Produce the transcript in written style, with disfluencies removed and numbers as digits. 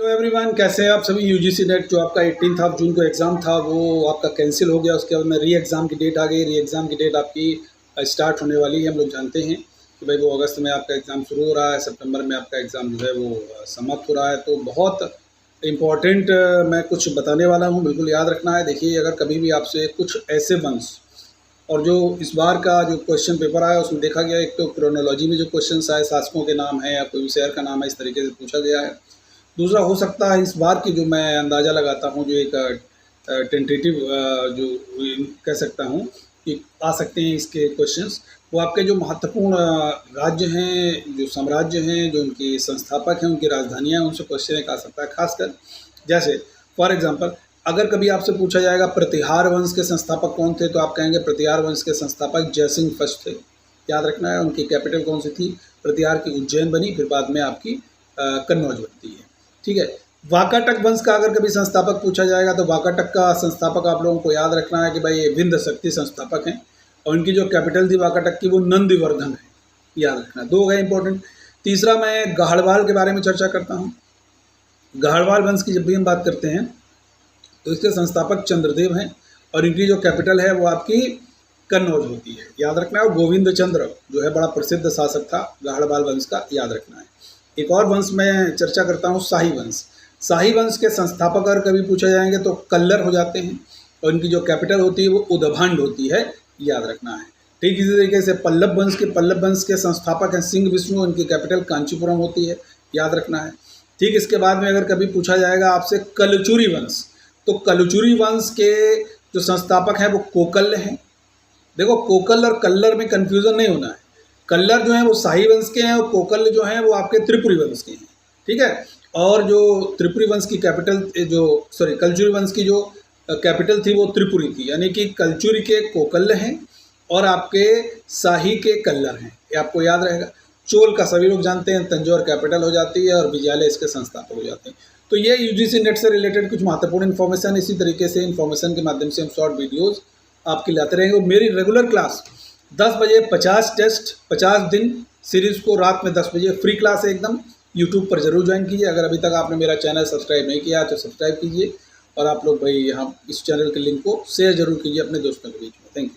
तो एवरीवन, कैसे हैं आप सभी। यूजीसी नेट जो आपका 18 जून को एग्ज़ाम था वो आपका कैंसिल हो गया। उसके बाद में री एग्ज़ाम की डेट आ गई। री एग्ज़ाम की डेट आपकी स्टार्ट होने वाली है। हम लोग जानते हैं कि भाई वो अगस्त में आपका एग्ज़ाम शुरू हो रहा है, सितंबर में आपका एग्ज़ाम जो है वो समाप्त हो रहा है। तो बहुत इम्पॉर्टेंट मैं कुछ बताने वाला हूँ, बिल्कुल याद रखना है। देखिए, अगर कभी भी आपसे कुछ ऐसे वंश और जो इस बार का जो क्वेश्चन पेपर आया उसमें देखा गया, एक तो क्रोनोलॉजी में जो क्वेश्चन आए शासकों के नाम है या कोई शहर का नाम है, इस तरीके से पूछा गया है। दूसरा हो सकता है इस बार की जो मैं अंदाज़ा लगाता हूँ, जो एक टेंटेटिव जो कह सकता हूँ कि आ सकते हैं इसके क्वेश्चंस, वो आपके जो महत्वपूर्ण राज्य हैं, जो साम्राज्य हैं, जो उनके संस्थापक हैं, उनकी राजधानियाँ हैं, उनसे क्वेश्चन एक आ सकता है। खासकर जैसे फॉर एग्जांपल अगर कभी आपसे पूछा जाएगा प्रतिहार वंश के संस्थापक कौन थे, तो आप कहेंगे प्रतिहार वंश के संस्थापक जयसिंह फर्स्ट थे। याद रखना है। उनकी कैपिटल कौन सी थी? प्रतिहार की उज्जैन बनी, फिर बाद में आपकी कन्नौज बनती है। ठीक है। वाकाटक वंश का अगर कभी संस्थापक पूछा जाएगा तो वाकाटक का संस्थापक आप लोगों को याद रखना है कि भाई ये विंध्य शक्ति संस्थापक हैं, और उनकी जो कैपिटल थी वाकाटक की वो नंदिवर्धन है। याद रखना। दो हो गए इंपॉर्टेंट। तीसरा मैं गाहड़वाल के बारे में चर्चा करता हूँ। गाहड़वाल वंश की जब भी हम बात करते हैं तो इसके संस्थापक चंद्रदेव हैं, और इनकी जो कैपिटल है वो आपकी कन्नौज होती है। याद रखना है। और गोविंद चंद्र जो है बड़ा प्रसिद्ध शासक था गाहड़वाल वंश का, याद रखना है। एक और वंश में चर्चा करता हूँ, शाही वंश। शाही वंश के संस्थापक अगर कभी पूछे जाएंगे तो कल्लर हो जाते हैं, और इनकी जो कैपिटल होती है वो उदभांड होती है। याद रखना है। ठीक इसी तरीके से पल्लव वंश के संस्थापक हैं सिंह विष्णु, इनकी कैपिटल कांचीपुरम होती है। याद रखना है। ठीक इसके बाद में अगर कभी पूछा जाएगा आपसे कलचुरी वंश, तो कलचुरी वंश के जो संस्थापक हैं वो कोकल्ल हैं। देखो, कोकल और कल्लर में कन्फ्यूज़न नहीं होना है। कल्लर जो है वो शाही वंश के हैं, और कोकल जो हैं वो आपके त्रिपुरी वंश के हैं। ठीक है। और जो त्रिपुरी वंश की कैपिटल कलचुरी वंश की जो कैपिटल थी वो त्रिपुरी थी। यानी कि कलचुरी के कोकल्ल हैं और आपके शाही के कल्लर हैं। ये आपको याद रहेगा। चोल का सभी लोग जानते हैं, तंजौर कैपिटल हो जाती है, और विजयालय इसके संस्थापक हो जाते हैं। तो ये यूजीसी नेट से रिलेटेड कुछ महत्वपूर्ण इन्फॉर्मेशन। इसी तरीके से इन्फॉर्मेशन के माध्यम से हम शॉर्ट वीडियोज़ आपके लाते रहेंगे। और मेरी रेगुलर क्लास 10 बजे 50 टेस्ट 50 दिन सीरीज़ को रात में 10 बजे फ्री क्लास है एकदम। यूट्यूब पर जरूर ज्वाइन कीजिए। अगर अभी तक आपने मेरा चैनल सब्सक्राइब नहीं किया तो सब्सक्राइब कीजिए, और आप लोग भाई यहाँ इस चैनल के लिंक को शेयर जरूर कीजिए अपने दोस्तों के बीच में। Thank you.